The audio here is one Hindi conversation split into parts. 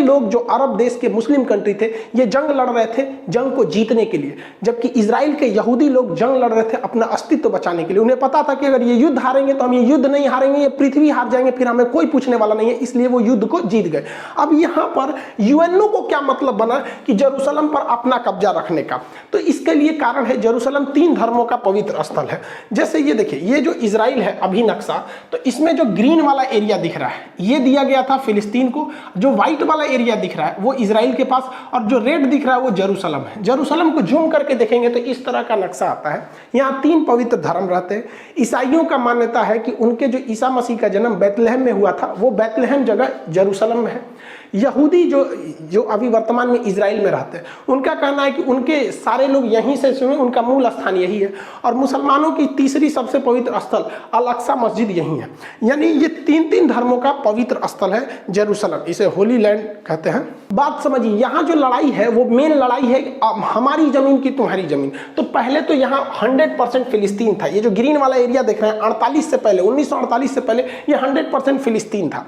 लोग जो अरब देश के मुस्लिम कंट्री थे ये जंग लड़ रहे थे जंग को जीतने के लिए, जबकि इजराइल के यहूदी लोग जंग लड़ रहे थे अपना अस्तित्व बचाने के लिए। उन्हें पता था कि अगर ये युद्ध हारेंगे तो हम ये युद्ध नहीं हारेंगे, ये पृथ्वी हार जाएंगे, फिर हमें कोई पूछने वाला नहीं है, इसलिए वो युद्ध को जीत गए। अब यहाँ पर यूएनओ को क्या मतलब बना कि जेरूशलम पर अपना कब्जा रखने का? तो इसके लिए कारण है जेरूशलम 3 धर्मों का पवित्र स्थल है। जैसे ये देखिए, ये जो इजराइल है अभी नक्शा, तो इसमें जो ग्रीन वाला एरिया दिख रहा है ये दिया गया था फिलिस्तीन को, जो व्हाइट वाला एरिया दिख रहा है वो इजराइल के पास, और जो रेड दिख रहा है वो जेरूशलम है। जेरूशलम को जूम करके देखेंगे तो इस तरह का नक्शा आता है। यहाँ 3 पवित्र धर्म रहते हैं। ईसाइयों का मान्यता है कि उनके जो ईसा मसीह का जन्म बैतलहम में हुआ था वो बैतलहम जगह जेरूशलम में है। यहूदी जो अभी वर्तमान में इजराइल में रहते हैं उनका कहना है कि उनके सारे लोग यहीं से सुने, उनका मूल स्थान यही है। और मुसलमानों की तीसरी सबसे पवित्र स्थल अल अक्सा मस्जिद यही है। यानी ये 3 धर्मों का पवित्र स्थल है जेरूशलम, इसे होली लैंड कहते हैं। बात समझिए, यहाँ जो लड़ाई है वो मेन लड़ाई है हमारी जमीन की तुम्हारी जमीन। तो पहले तो यहाँ 100% फिलिस्तीन था। ये जो ग्रीन वाला एरिया देख रहे हैं 48 से पहले, 1948 से पहले ये 100% फिलिस्तीन था।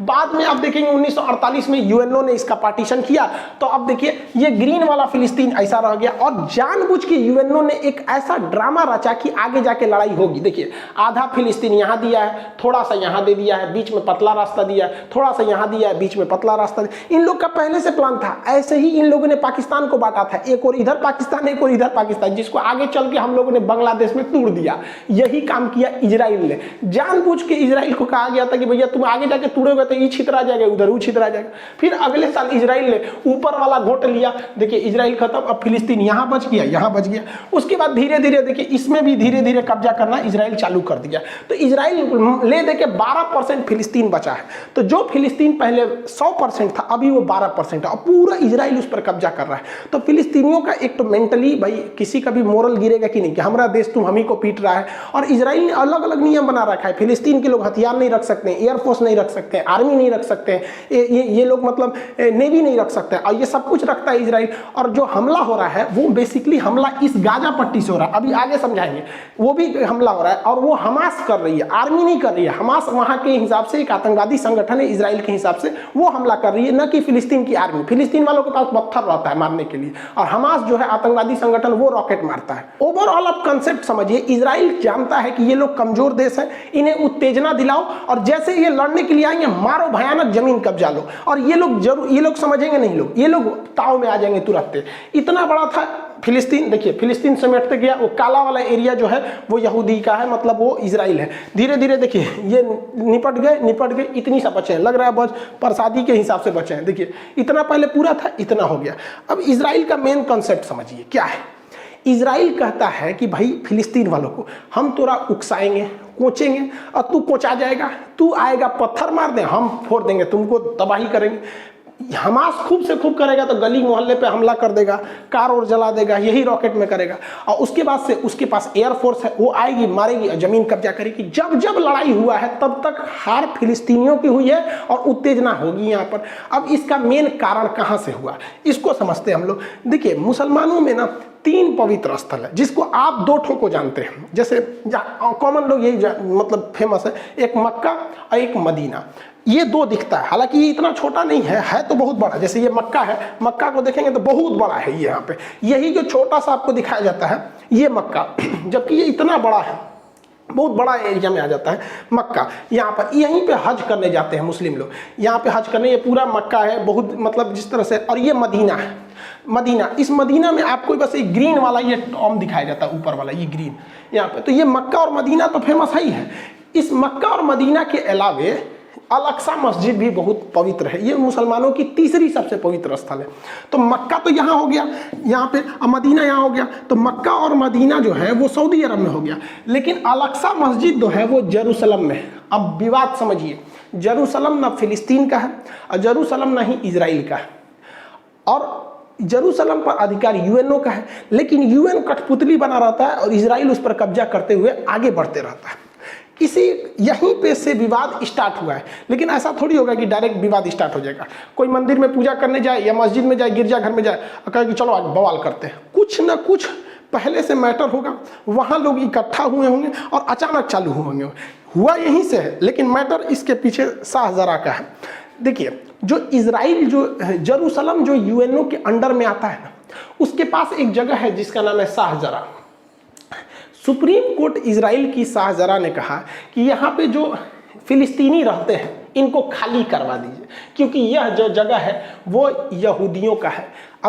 बाद में आप देखेंगे 1948 में यूएनओ ने इसका पार्टीशन किया, तो अब देखिए ये ग्रीन वाला फिलिस्तीन ऐसा रह गया। और जानबूझ के यूएनओ ने एक ऐसा ड्रामा रचा कि आगे जाके लड़ाई होगी। देखिए आधा फिलिस्तीन यहाँ दिया है, थोड़ा सा यहाँ दे दिया है, बीच में पतला रास्ता दिया है, थोड़ा सा यहाँ दिया है, बीच में पतला रास्ता दिया। इन लोग का पहले से प्लान था। ऐसे ही इन लोगों ने पाकिस्तान को बांटा था, एक और इधर पाकिस्तान, एक और इधर पाकिस्तान, जिसको आगे चल के हम लोगों ने बांग्लादेश में तोड़ दिया। यही काम किया इजराइल ने। जानबूझ के इजराइल को कहा गया था कि भैया तुम आगे जाके तोड़ोगे तो ये छितरा जाएगा, उधर वो छितरा जाएगा। फिर अगले साल इजराइल ने ऊपर वाला घोट लिया। देखिए इजराइल खत्म, अब फिलिस्तीन यहाँ बच गया, यहाँ बच गया। उसके बाद धीरे धीरे देखिए इसमें भी धीरे धीरे कब्जा करना इजराइल चालू कर दिया। तो इजराइल ले दे के 12% फिलिस्तीन बचा है। तो जो फिलिस्तीन पहले 100% था अभी वो 12% है, और पूरा इजराइल उस पर कब्जा कर रहा है। तो फिलिस्तीनियों का एक तो मेंटली भाई किसी का भी मोरल गिरेगा कि नहीं कि हमारा देश तुम हम ही को पीट रहा है। और इजराइल ने अलग अलग नियम बना रखा है। फिलिस्तीन के लोग हथियार नहीं रख सकते, एयरफोर्स नहीं रख सकते, आर्मी नहीं रख सकते, ये लोग मतलब नेवी नहीं रख सकते, और ये सब कुछ रखता है इजराइल। और जो हमला हो रहा है वो बेसिकली हमला इस गाजा पट्टी से हो रहा है, अभी आगे समझाएंगे। वो भी हमला हो रहा है और वो हमास कर रही है, आर्मी नहीं कर रही है। हमास वहां के हिसाब से एक आतंकवादी संगठन है, इजराइल के हिसाब से वो हमला कर रही है, न कि फिलिस्तीन की आर्मी। फिलिस्तीन वालों के पास पत्थर रहता है मारने के लिए, और हमास जो है आतंकवादी संगठन वो रॉकेट मारता है। ओवरऑल आप कंसेप्ट समझिए, इजराइल जानता है कि ये लोग कमजोर देश है, इन्हें उत्तेजना दिलाओ और जैसे ये लड़ने के लिए आएंगे मारो, भयानक जमीन कब्जा लो। और ये लोग समझेंगे नहीं, ये लोग ताव में आ जाएंगे तुरंत। इतना बड़ा था फिलिस्तीन। देखिए फिलिस्तीन समेटते गया, वो काला वाला एरिया जो है वो यहूदी का है, मतलब वो इजराइल है। धीरे धीरे देखिए ये निपट गए, इतनी सा बचे हैं, लग रहा है बस प्रसादी के हिसाब से बचे हैं। देखिए इतना पहले पूरा था, इतना हो गया। अब इजराइल का मेन कॉन्सेप्ट समझिए क्या है। इजराइल कहता है कि भाई फिलिस्तीन वालों को हम तोरा उकसाएंगे, कोचेंगे, और तू कोचा जाएगा, तू आएगा पत्थर मार दे, हम फोड़ देंगे, तुमको तबाही करेंगे। हमास खूब से खूब करेगा तो गली मोहल्ले पे हमला कर देगा, कार और जला देगा, यही रॉकेट में करेगा। और उसके बाद से उसके पास एयरफोर्स है, वो आएगी, मारेगी और जमीन कब्जा करेगी। जब जब लड़ाई हुआ है तब तक हार फिलिस्तीनियों की हुई है और उत्तेजना होगी यहाँ पर। अब इसका मेन कारण कहाँ से हुआ इसको समझते हैं हम लोग। देखिए मुसलमानों में ना 3 पवित्र स्थल है, जिसको आप 2 ठों को जानते हैं। जैसे कॉमन लोग यही मतलब फेमस है, एक मक्का और एक मदीना। ये 2 दिखता है, हालांकि ये इतना छोटा नहीं है तो बहुत बड़ा। जैसे ये मक्का है, मक्का को देखेंगे तो बहुत बड़ा है ये यहाँ पे। यही जो छोटा सा आपको दिखाया जाता है ये मक्का, जबकि ये इतना बड़ा है, बहुत बड़ा एरिया में आ जाता है मक्का। यहाँ पर यहीं पे हज करने जाते हैं मुस्लिम लोग, यहाँ पे हज करने। ये पूरा मक्का है, बहुत मतलब जिस तरह से। और ये मदीना है, मदीना। इस मदीना में आपको बस एक ग्रीन वाला ये टॉम दिखाया जाता है, ऊपर वाला ये ग्रीन यहाँ पे। तो ये मक्का और मदीना तो फेमस ही है। इस मक्का और मदीना के अलावे अल अक्सा मस्जिद भी बहुत पवित्र है। ये मुसलमानों की तीसरी सबसे पवित्र स्थल है। तो मक्का तो यहाँ हो गया, यहाँ पे, और मदीना यहाँ हो गया। तो मक्का और मदीना जो है वो सऊदी अरब में हो गया, लेकिन अल अक्सा मस्जिद जो है वो जेरूशलम में है। अब विवाद समझिए, जेरूशलम ना फिलिस्तीन का है और जेरूशलम ना ही इजराइल का है, और जेरूशलम पर अधिकार यूएनओ का है। लेकिन यूएन कठपुतली बना रहता है और इजराइल उस पर कब्जा करते हुए आगे बढ़ते रहता है। इसी यहीं पे से विवाद स्टार्ट हुआ है। लेकिन ऐसा थोड़ी होगा कि डायरेक्ट विवाद स्टार्ट हो जाएगा। कोई मंदिर में पूजा करने जाए या मस्जिद में जाए, गिरजाघर में जाए और कहे कि चलो आज बवाल करते हैं, कुछ ना कुछ पहले से मैटर होगा, वहाँ लोग इकट्ठा हुए होंगे और अचानक चालू होंगे। हुआ यहीं से है, लेकिन मैटर इसके पीछे शाहजरा का है। देखिए जो इजराइल, जो जेरूशलम जो यूएनओ के अंडर में आता है ना, उसके पास एक जगह है जिसका नाम है शाहजरा। सुप्रीम कोर्ट इजराइल की शाहजरा ने कहा कि यहाँ पे जो फिलिस्तीनी रहते हैं इनको खाली करवा दीजिए, क्योंकि यह जो जगह है वो यहूदियों का है।